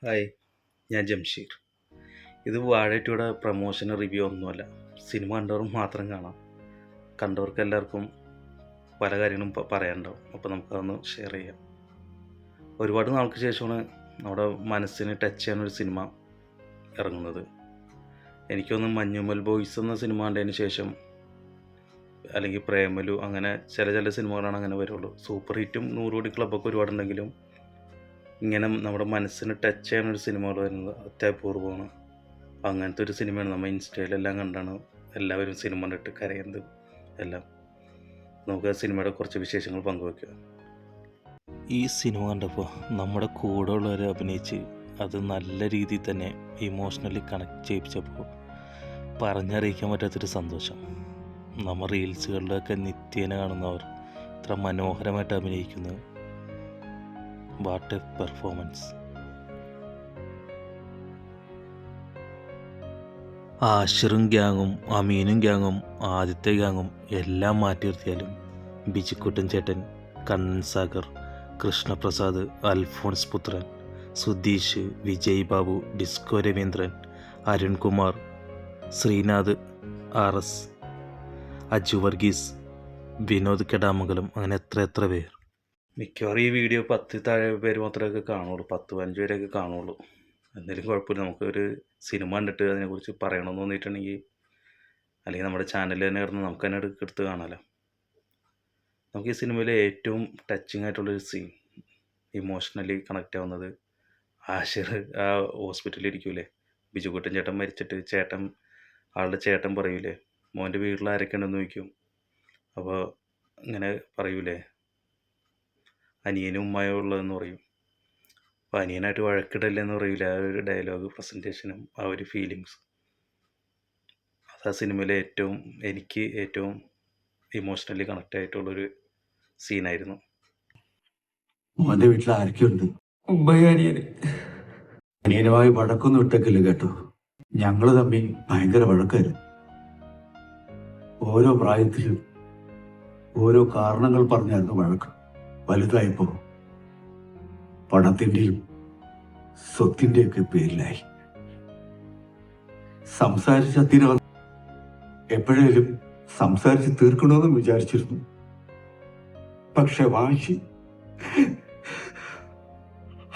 Hi, ഞാൻ ജംഷീർ. ഇത് വാഴ 2യുടെ പ്രൊമോഷൻ റിവ്യൂ ഒന്നുമല്ല. സിനിമ കണ്ടവർ മാത്രം കാണാം. കണ്ടവർക്ക് എല്ലാവർക്കും പല കാര്യങ്ങളും പറയാനുണ്ടാവും. അപ്പോൾ നമുക്കതൊന്ന് ഷെയർ ചെയ്യാം. ഒരുപാട് നാൾക്ക് ശേഷമാണ് നമ്മുടെ മനസ്സിന് ടച്ച് ചെയ്യാനൊരു സിനിമ ഇറങ്ങുന്നത്. എനിക്കൊന്ന് മഞ്ഞുമൽ ബോയ്സ് എന്ന സിനിമ കണ്ടതിന് ശേഷം, അല്ലെങ്കിൽ പ്രേമലു, അങ്ങനെ ചില സിനിമകളാണ് അങ്ങനെ വരുള്ളൂ. സൂപ്പർ ഹിറ്റും 100 കോടി ക്ലബ്ബൊക്കെ ഒരുപാടുണ്ടെങ്കിലും ഇങ്ങനെ നമ്മുടെ മനസ്സിന് ടച്ച് ചെയ്യാനൊരു സിനിമകൾ വരുന്നത് അത്യപൂർവമാണ്. അങ്ങനത്തെ ഒരു സിനിമയാണ് നമ്മൾ ഇൻസ്റ്റയിലെല്ലാം കണ്ടാണ് എല്ലാവരും സിനിമ കണ്ടിട്ട് കരയുന്നത് എല്ലാം. നമുക്ക് ആ സിനിമയുടെ കുറച്ച് വിശേഷങ്ങൾ പങ്കുവയ്ക്കുക. ഈ സിനിമ കണ്ടപ്പോൾ നമ്മുടെ കൂടെ ഉള്ളവരെ അഭിനയിച്ച് അത് നല്ല രീതിയിൽ തന്നെ ഇമോഷണലി കണക്ട് ചെയ്യിപ്പിച്ചപ്പോൾ പറഞ്ഞറിയിക്കാൻ പറ്റാത്തൊരു സന്തോഷം. നമ്മൾ റീൽസുകളിലൊക്കെ നിത്യേന കാണുന്നവർ ഇത്ര മനോഹരമായിട്ട് അഭിനയിക്കുന്നത്. What a performance! ആഷിറും ഗ്യാങ്ങും അമീനും ഗ്യാങ്ങും ആദിത്യ ഗ്യാങ്ങും എല്ലാം മാറ്റി നിർത്തിയാലും ബിജിക്കുട്ടൻ ചേട്ടൻ, കണ്ണൻ സാഗർ, കൃഷ്ണപ്രസാദ്, അൽഫോൺസ് പുത്രൻ, സുധീഷ്, വിജയ് ബാബു, ഡിസ്കോ രവീന്ദ്രൻ, അരുൺകുമാർ, ശ്രീനാഥ് RS, അജു വർഗീസ്, വിനോദ് കെടാമംഗലം, അങ്ങനെ എത്ര പേർ. മിക്കവാറും ഈ വീഡിയോ 10 താഴെ പേര് മാത്രമേ കാണുള്ളൂ, 10-15 പേരൊക്കെ കാണുള്ളൂ. എന്തെങ്കിലും കുഴപ്പമില്ല. നമുക്കൊരു സിനിമ കണ്ടിട്ട് അതിനെക്കുറിച്ച് പറയണമെന്ന് തോന്നിയിട്ടുണ്ടെങ്കിൽ, അല്ലെങ്കിൽ നമ്മുടെ ചാനലിൽ തന്നെ ഇറന്ന് നമുക്ക് തന്നെ എടുത്ത് കാണാമല്ലോ. നമുക്ക് ഈ സിനിമയിലെ ഏറ്റവും ടച്ചിങ് ആയിട്ടുള്ളൊരു സീൻ, ഇമോഷണലി കണക്റ്റ് ആവുന്നത്, ആഷിർ ആ ഹോസ്പിറ്റലിൽ ഇരിക്കൂലേ, ബിജുക്കുട്ടൻ ചേട്ടൻ മരിച്ചിട്ട് ആളുടെ ചേട്ടൻ പറയൂലേ, മോൻ്റെ വീട്ടിൽ ആരൊക്കെ ഉണ്ടെന്ന് ചോദിക്കും. അപ്പോൾ ഇങ്ങനെ പറയൂലേ, അനിയനും ഉമ്മയോ ഉള്ളതെന്ന് പറയും. അപ്പോൾ അനിയനായിട്ട് വഴക്കിടല്ലേ എന്ന് പറയില്ല. ആ ഒരു ഡയലോഗ് പ്രസൻറ്റേഷനും ആ ഒരു ഫീലിങ്സ്, അത് ആ സിനിമയിലെ എനിക്ക് ഏറ്റവും ഇമോഷണലി കണക്റ്റ് ആയിട്ടുള്ളൊരു സീനായിരുന്നു. മോന്റെ വീട്ടിൽ ആരൊക്കെയുണ്ട്? അനിയനുമായി വഴക്കൊന്നും ഇട്ടേക്കില്ല കേട്ടോ. ഞങ്ങള് തമ്മിൽ ഭയങ്കര വഴക്കായിരുന്നു. ഓരോ പ്രായത്തിലും ഓരോ കാരണങ്ങൾ പറഞ്ഞായിരുന്നു വഴക്ക്. വലുതായപ്പോ പണത്തിന്റെയും സ്വത്തിന്റെയൊക്കെ പേരിലായി. സംസാരിച്ച തീരെ എപ്പോഴേലും സംസാരിച്ച് തീർക്കണമെന്ന് വിചാരിച്ചിരുന്നു. പക്ഷെ വാശി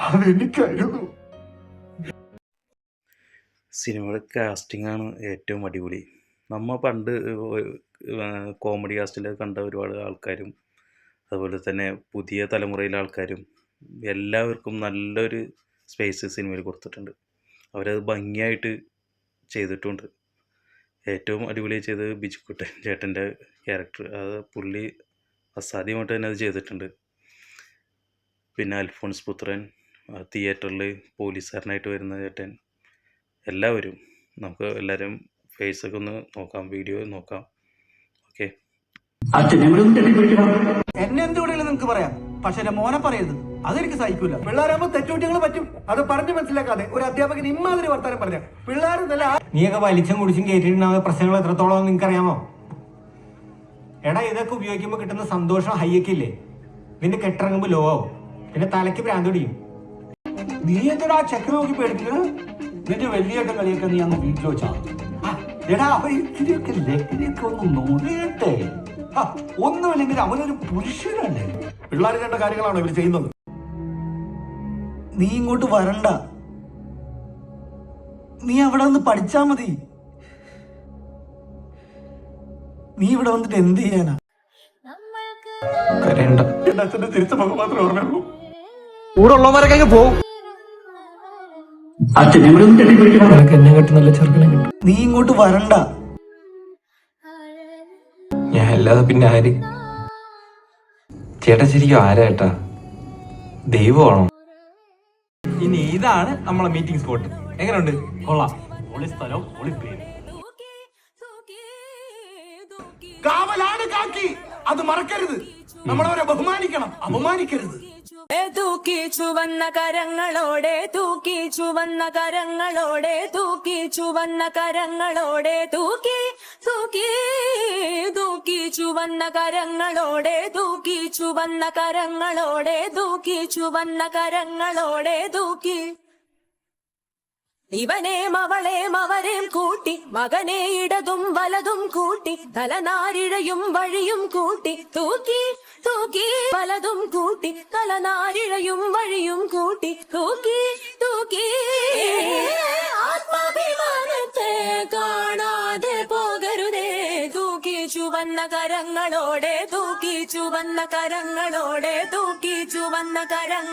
അതെനിക്കായിരുന്നു. സിനിമയുടെ കാസ്റ്റിംഗ് ആണ് ഏറ്റവും അടിപൊളി. നമ്മൾ പണ്ട് കോമഡി കാസ്റ്റിൽ കണ്ട ഒരുപാട് ആൾക്കാരും, അതുപോലെ തന്നെ പുതിയ തലമുറയിലെ ആൾക്കാരും, എല്ലാവർക്കും നല്ലൊരു സ്പേസ് സിനിമയിൽ കൊടുത്തിട്ടുണ്ട്. അവരത് ഭംഗിയായിട്ട് ചെയ്തിട്ടുണ്ട്. ഏറ്റവും അടിപൊളിയായി ചെയ്തത് ബിജുക്കുട്ടൻ ചേട്ടൻ്റെ ക്യാരക്ടർ. അത് പുള്ളി അസാധ്യമായിട്ട് തന്നെ അത് ചെയ്തിട്ടുണ്ട്. പിന്നെ അൽഫോൺസ് പുത്രൻ, തിയേറ്ററിൽ പോലീസുകാരനായിട്ട് വരുന്ന ചേട്ടൻ, എല്ലാവരും, നമുക്ക് എല്ലാവരും ഫേസൊക്കെ ഒന്ന് നോക്കാം, വീഡിയോ നോക്കാം. ഓക്കെ. എന്നെ എന്തുകൂടെയല്ലേ നിങ്ങൾക്ക് പറയാം, പക്ഷെ എന്റെ മോനെ പറയരുത്, അതെനിക്ക് സഹിക്കൂല. പിള്ളേരാകുമ്പോ തെറ്റുകുറ്റങ്ങൾ പറ്റും, അത് പറഞ്ഞു മനസ്സിലാക്കാതെ ഒരു അധ്യാപകൻ ഇമാതിരി വർത്താനം പറഞ്ഞ പിള്ളേർ നീയൊക്കെ വലിച്ചും കുടിച്ചും കയറ്റിയിട്ടുണ്ടാകുന്ന പ്രശ്നങ്ങൾ എത്രത്തോളം നിങ്ങൾക്ക് അറിയാമോ? എടാ, ഇതൊക്കെ ഉപയോഗിക്കുമ്പോൾ കിട്ടുന്ന സന്തോഷം ഹയ്യക്കില്ലേ, നിന്റെ കെട്ടിറങ്ങുമ്പോ ലോ ആവും, പിന്നെ തലയ്ക്ക് ഭ്രാന്ത് പിടിക്കും. നീ എന്തിനാ ചെക്ക് നോക്കി പേടിക്കുക? നിന്റെ വലിയേട്ട കളിയൊക്കെ നീ അന്ന് വീട്ടിൽ വെച്ചാ എടാ, അവ ഇത്തിരിയൊക്കെ ലഹരിയൊക്കെ ഒന്ന് നോക്കിയിട്ടെ. ഒന്നുമില്ലെങ്കിൽ അവനൊരു പുരുഷനല്ലേ. പിള്ളേർ കണ്ട കാര്യങ്ങളാണ് ഇവർ ചെയ്യുന്നത്. നീ ഇങ്ങോട്ട് വരണ്ട, നീ അവിടെ വന്ന് പഠിച്ചാ മതി. നീ ഇവിടെ വന്നിട്ട് എന്ത് ചെയ്യാനാ? അച്ഛന്റെ തിരിച്ച മുഖം മാത്രമേ ഓർമ്മയുള്ളൂ. കൂടെ ഉള്ളവരൊക്കെ പോകും. നീ ഇങ്ങോട്ട് വരണ്ട. ഞാൻ അല്ലാതെ പിന്നെ ആര്? ചേട്ടാ ശരിക്കും ആരാ? ദൈവമാണോ? ഇനി ഇതാണ് നമ്മളെ മീറ്റിംഗ് സ്പോട്ട്. എങ്ങനെയുണ്ട്? കൊള്ളാം. സ്ഥലം, കാവലാണ് കാക്കി, അത് മറക്കരുത്. നമ്മളവരെ ബഹുമാനിക്കണം, അപമാനിക്കരുത്. തൂക്കി ചുവന്ന കരങ്ങളോടെ, തൂക്കി ചുവന്ന കരങ്ങളോടെ, തൂക്കി ചുവന്ന കരങ്ങളോടെ, തൂക്കി തൂക്കി തൂക്കി ചുവന്ന കരങ്ങളോടെ, തൂക്കി ചുവന്ന കരങ്ങളോടെ, തൂക്കി ചുവന്ന കരങ്ങളോടെ, തൂക്കി ഇവനെയും അവളെയും അവരെയും കൂട്ടി മകനെ ഇടതും വലതും കൂട്ടി തലനാരിഴയും വഴിയും കൂട്ടി തൂക്കി തൂക്കി വലതും കൂട്ടി തലനാരിഴയും വഴിയും കൂട്ടി തൂക്കി തൂക്കി ആത്മാഭിമാനത്തെ കാണാതെ പോകരുതേ തൂക്കി ചുവന്ന കരങ്ങളോടെ തൂക്കി ചുവന്ന കരങ്ങളോടെ തൂക്കി ചുവന്ന കരങ്ങൾ